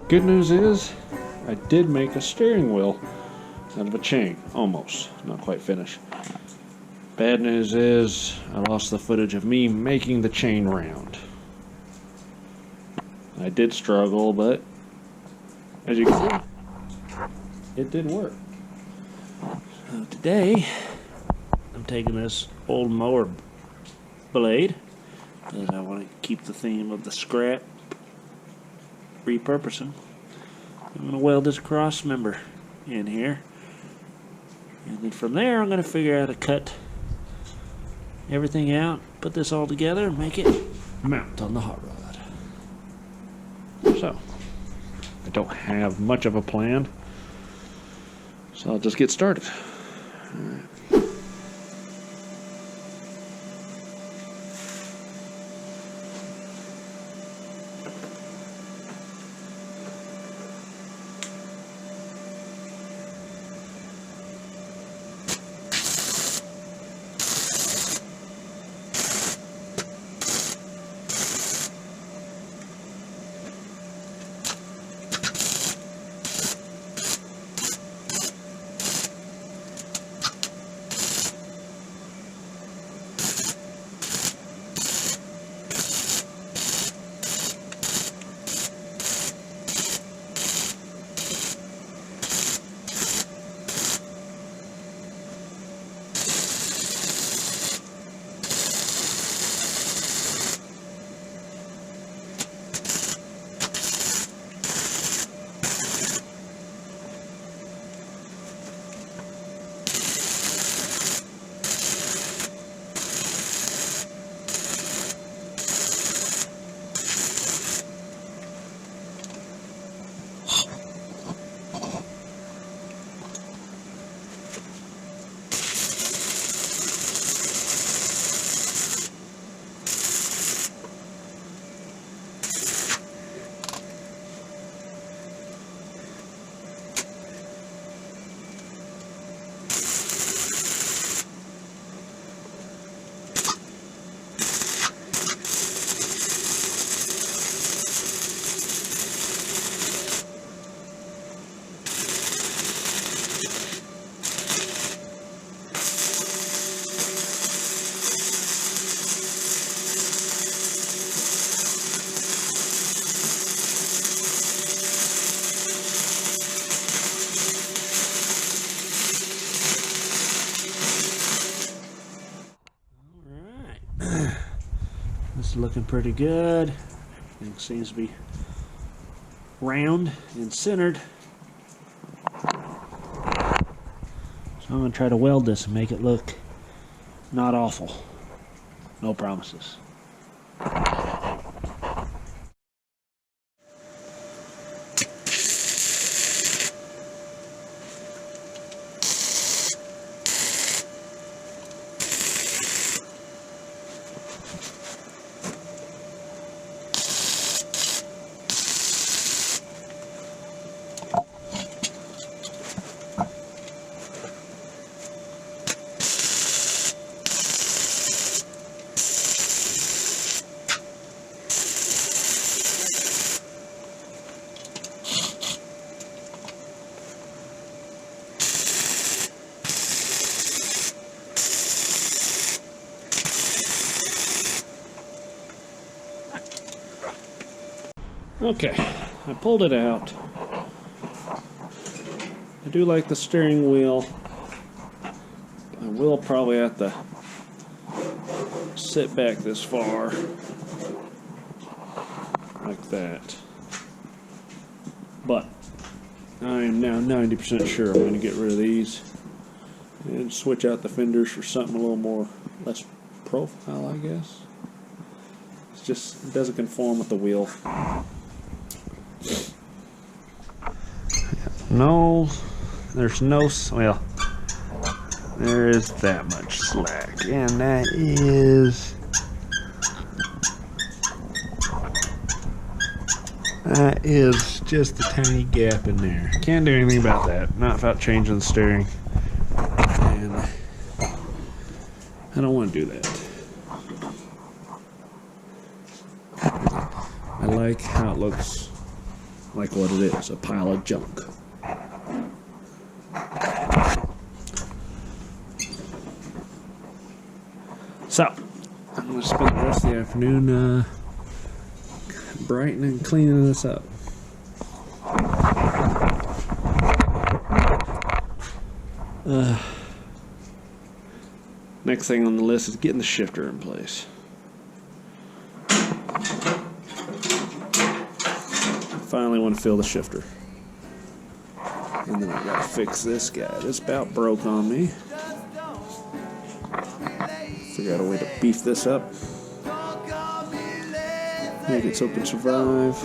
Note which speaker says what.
Speaker 1: Good news is, I did make a steering wheel out of a chain. Almost. Not quite finished. Bad news is, I lost the footage of me making the chain round. I did struggle, but as you can see, it did work. So today, I'm taking this old mower blade, because I want to keep the theme of the scrap repurposing. I'm going to weld this cross member in here, and then from there I'm going to figure out how to cut everything out, put this all together, and make it mount on the hot rod. So, I don't have much of a plan, so I'll just get started. All right. This is looking pretty good. Everything seems to be round and centered. So I'm going to try to weld this and make it look not awful. No promises. Okay, I pulled it out. I do like the steering wheel. I will probably have to sit back this far, like that. But I am now 90% sure I'm going to get rid of these and switch out the fenders for something a little more, less profile, I guess. It's just, it doesn't conform with the wheel. No, there's no, well, there is that much slack, and that is just a tiny gap in there. Can't do anything about that, not without changing the steering, and I don't want to do that. I like how it looks
Speaker 2: like what it is, a pile of junk. So, I'm going to spend the rest of the afternoon brightening and cleaning this up. Next thing on the list is getting the shifter in place. Finally want to fill the shifter. And then I gotta fix this guy. This about broke on me. Figure out a way to beef this up. Make it so it can survive.